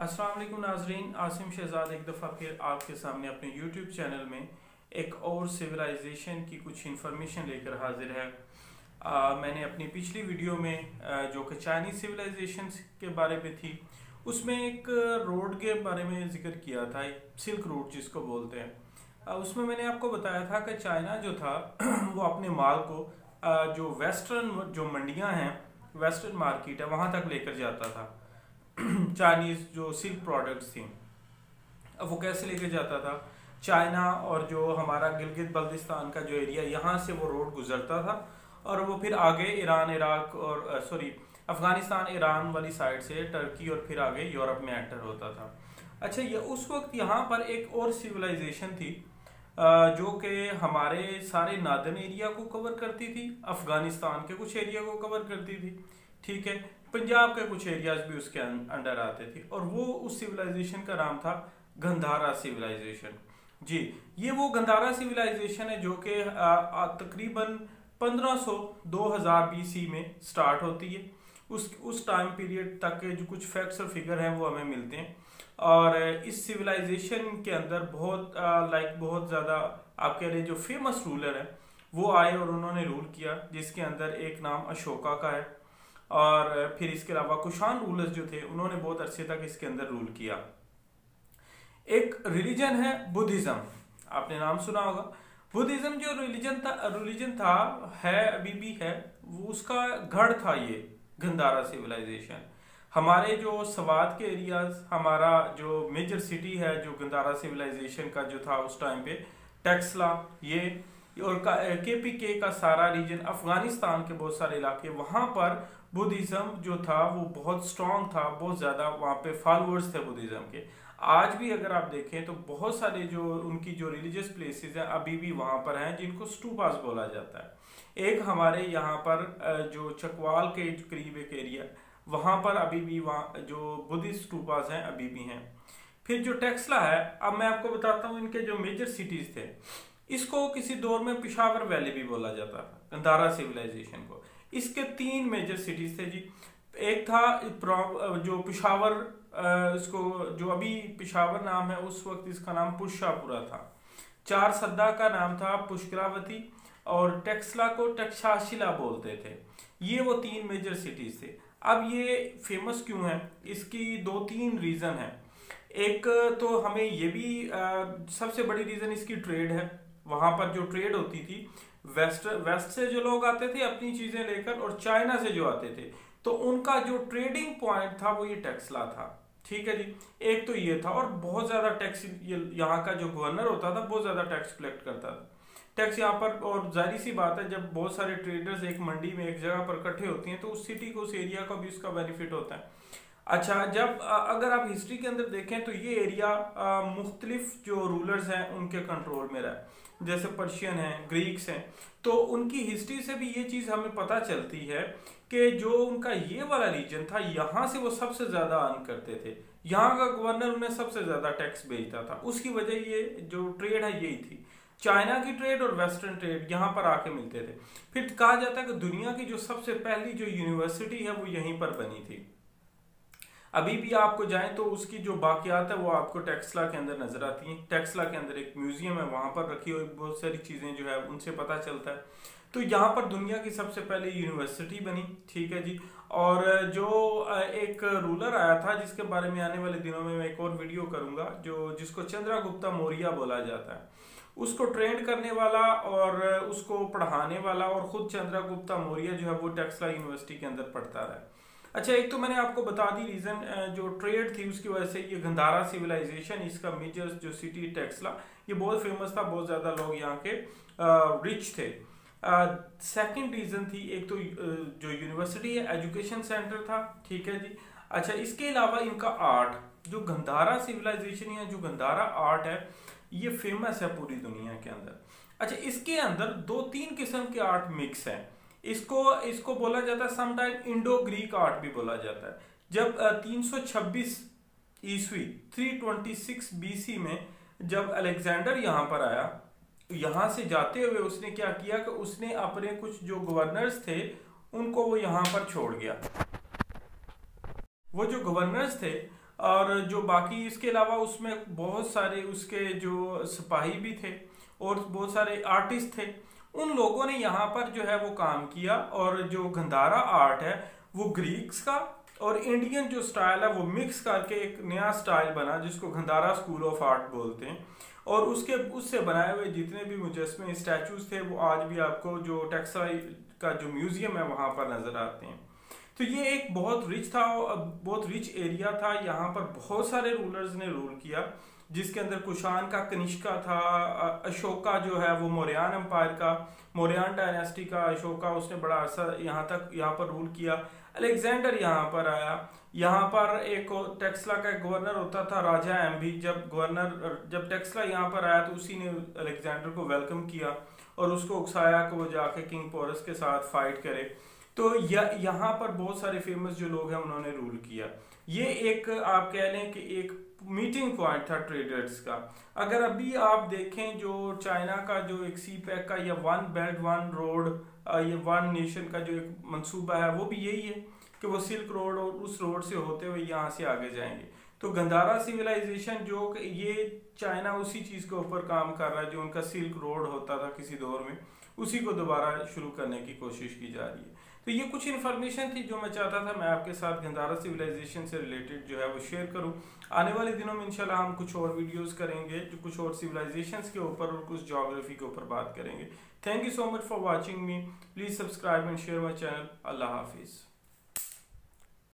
अस्सलाम वालेकुम नाजरीन, आसिम शहजाद एक दफ़ा फिर आपके सामने अपने YouTube चैनल में एक और सिविलाइजेशन की कुछ इन्फॉर्मेशन लेकर हाजिर है। मैंने अपनी पिछली वीडियो में जो कि चाइनीज़ सिविलाइजेशन के बारे में थी, उसमें एक रोड के बारे में जिक्र किया था, सिल्क रूट जिसको बोलते हैं। उसमें मैंने आपको बताया था कि चाइना जो था वो अपने माल को जो वेस्टर्न जो मंडियां हैं, वेस्टर्न मार्केट है, वहाँ तक लेकर जाता था। चाइनीज़ जो सिल्क प्रोडक्ट्स थी, अब वो कैसे लेके जाता था? चाइना और जो हमारा गिलगित बल्तिस्तान का जो एरिया, यहाँ से वो रोड गुजरता था और वो फिर आगे ईरान, इराक और अफगानिस्तान, ईरान वाली साइड से टर्की और फिर आगे यूरोप में एंटर होता था। अच्छा, ये उस वक्त यहाँ पर एक और सिविलाइजेशन थी जो कि हमारे सारे नार्दर्न एरिया को कवर करती थी, अफगानिस्तान के कुछ एरिया को कवर करती थी, ठीक है, पंजाब के कुछ एरियाज भी उसके अंडर आते थे। और वो उस सिविलाइजेशन का नाम था गंधारा सिविलाइजेशन। जी, ये वो गंधारा सिविलाइजेशन है जो कि तकरीबन 1500-2000 BC में स्टार्ट होती है। उस टाइम पीरियड तक के जो कुछ फैक्ट्स और फिगर हैं वो हमें मिलते हैं। और इस सिविलाइजेशन के अंदर बहुत ज़्यादा आप कह रहे जो फेमस रूलर है वो आए और उन्होंने रूल किया, जिसके अंदर एक नाम अशोका का है। और फिर इसके अलावा कुशान रूलर्स जो थे उन्होंने बहुत अरसे तक इसके अंदर रूल किया। एक रिलीजन है बुद्धिज्म, आपने नाम सुना होगा। बुद्धिज्म जो रिलीजन था है, अभी भी है, वो उसका गढ़ था ये गंधारा सिविलाइजेशन। हमारे जो सवात के एरियाज, हमारा जो मेजर सिटी है जो गंधारा सिविलाइजेशन का जो था उस टाइम पे, टेक्सला, ये और KPK का सारा रीजन, अफगानिस्तान के बहुत सारे इलाके, वहां पर बुद्धिज्म जो था वो बहुत स्ट्रांग था, बहुत ज्यादा वहां पे फॉलोअर्स थे बुद्धिज्म के। आज भी अगर आप देखें तो बहुत सारे जो उनकी जो रिलीजियस प्लेसेस हैं अभी भी वहां पर हैं, जिनको स्टूपास बोला जाता है। एक हमारे यहाँ पर जो चकवाल के करीब एक एरिया, वहां पर अभी भी वहाँ जो बुद्धिस्ट स्टूपास हैं अभी भी हैं। फिर जो टेक्सला है, अब मैं आपको बताता हूँ इनके जो मेजर सिटीज थे। इसको किसी दौर में पिशावर वैली भी बोला जाता था, गंधारा सिविलाइजेशन को। इसके 3 मेजर सिटीज थे जी। एक था जो पिशावर, इसको जो अभी पिशावर नाम है, उस वक्त इसका नाम पुष्पापुरा था। 4 सद्दा का नाम था पुष्करावती, और टेक्सला को टक्षाशिला बोलते थे। ये वो 3 मेजर सिटीज थे। अब ये फेमस क्यों है? इसकी 2-3 रीजन है। एक तो हमें ये भी सबसे बड़ी रीजन इसकी ट्रेड है। वहां पर जो ट्रेड होती थी, वेस्ट से जो लोग आते थे अपनी चीजें लेकर, और चाइना से जो आते थे, तो उनका जो ट्रेडिंग पॉइंट था वो ये टेक्सला था, ठीक है जी। एक तो ये था, और बहुत ज्यादा टैक्स, यहाँ का जो गवर्नर होता था बहुत ज्यादा टैक्स कलेक्ट करता था, टैक्स यहाँ पर। और जाहिर सी बात है, जब बहुत सारे ट्रेडर्स एक मंडी में एक जगह पर इकट्ठे होते हैं तो उस सिटी को, उस एरिया का भी उसका बेनिफिट होता है। अच्छा, जब अगर आप हिस्ट्री के अंदर देखें तो ये एरिया मुख्तलिफ जो रूलर्स हैं उनके कंट्रोल में रहा, जैसे पर्शियन हैं, ग्रीक्स हैं। तो उनकी हिस्ट्री से भी ये चीज़ हमें पता चलती है कि जो उनका ये वाला रीजन था, यहाँ से वो सबसे ज़्यादा अर्न करते थे। यहाँ का गवर्नर उन्हें सबसे ज़्यादा टैक्स भेजता था। उसकी वजह ये जो ट्रेड है यही थी, चाइना की ट्रेड और वेस्टर्न ट्रेड यहाँ पर आके मिलते थे। फिर कहा जाता है कि दुनिया की जो सबसे पहली जो यूनिवर्सिटी है वो यहीं पर बनी थी। अभी भी आपको जाएं तो उसकी जो बाकियात है वो आपको टेक्सला के अंदर नजर आती हैं। टेक्सला के अंदर एक म्यूजियम है, वहां पर रखी हुई बहुत सारी चीजें जो है उनसे पता चलता है। तो यहाँ पर दुनिया की सबसे पहले यूनिवर्सिटी बनी, ठीक है जी। और जो एक रूलर आया था जिसके बारे में आने वाले दिनों में मैं एक और वीडियो करूंगा, जिसको चंद्रगुप्ता मौर्य बोला जाता है, उसको ट्रेंड करने वाला और उसको पढ़ाने वाला, और खुद चंद्रगुप्ता मौर्य जो है वो टेक्सला यूनिवर्सिटी के अंदर पढ़ता रहा। अच्छा, एक तो मैंने आपको बता दी रीजन, जो ट्रेड थी उसकी वजह से ये गंधारा सिविलाइजेशन, इसका मेजर जो सिटी टेक्सला, ये बहुत फेमस था, बहुत ज्यादा लोग यहाँ के रिच थे। सेकंड रीजन थी, एक तो जो यूनिवर्सिटी है, एजुकेशन सेंटर था, ठीक है जी। अच्छा, इसके अलावा इनका आर्ट, जो गंधारा सिविलाइजेशन या जो गंधारा आर्ट है, ये फेमस है पूरी दुनिया के अंदर। अच्छा, इसके अंदर 2-3 किस्म के आर्ट मिक्स हैं। इसको बोला जाता है समटाइम इंडो ग्रीक आर्ट भी बोला जाता है। जब 326 ईस्वी 326 BC में जब अलेक्जेंडर यहाँ पर आया, यहाँ से जाते हुए उसने क्या किया कि उसने अपने कुछ जो गवर्नर्स थे उनको वो यहाँ पर छोड़ गया। वो जो गवर्नर्स थे और जो बाकी इसके अलावा उसमें बहुत सारे उसके जो सिपाही भी थे और बहुत सारे आर्टिस्ट थे। उन लोगों ने यहाँ पर जो है वो काम किया, और जो गंधारा आर्ट है वो ग्रीक्स का और इंडियन जो स्टाइल है वो मिक्स करके एक नया स्टाइल बना जिसको गंधारा स्कूल ऑफ आर्ट बोलते हैं। और उससे बनाए हुए जितने भी मुजस्मे स्टैचूज थे वो आज भी आपको जो टेक्सटाइल का जो म्यूजियम है वहां पर नजर आते हैं। तो ये एक बहुत रिच एरिया था। यहाँ पर बहुत सारे रूलर्स ने रूल किया, जिसके अंदर कुषाण का कनिष्का था, अशोका जो है वो मौर्यन एम्पायर का, मौर्यन डायनेस्टी का अशोका, उसने बड़ा अर्सा यहाँ पर रूल किया। अलेक्जेंडर यहाँ पर आया। यहाँ पर एक टेक्सला का गवर्नर होता था राजा एम्बी। जब टेक्सला यहाँ पर आया तो उसी ने अलेक्जेंडर को वेलकम किया और उसको उकसाया कि वो जाके किंग पोरस के साथ फाइट करे। तो यहाँ पर बहुत सारे फेमस जो लोग हैं उन्होंने रूल किया। ये एक आप कह लें कि एक मीटिंग पॉइंट था ट्रेडर्स का। अगर अभी आप देखें जो चाइना का जो एक सी पैक का या वन बेल्ट वन रोड या वन नेशन का जो एक मंसूबा है वो भी यही है कि वो सिल्क रोड और उस रोड से होते हुए यहाँ से आगे जाएंगे। तो गंधारा सिविलाइजेशन जो ये चाइना उसी चीज के ऊपर काम कर रहा है, जो उनका सिल्क रोड होता था किसी दौर में, उसी को दोबारा शुरू करने की कोशिश की जा रही है। तो ये कुछ इन्फॉर्मेशन थी जो मैं चाहता था मैं आपके साथ गंधारा सिविलाइजेशन से रिलेटेड जो है वो शेयर करूं। आने वाले दिनों में इंशाल्लाह हम कुछ और वीडियोस करेंगे जो कुछ और सिविलाइजेशंस के ऊपर और कुछ ज्योग्राफी के ऊपर बात करेंगे। Thank you so much for watching me. Please subscribe and share my channel. अल्लाह हाफिज़।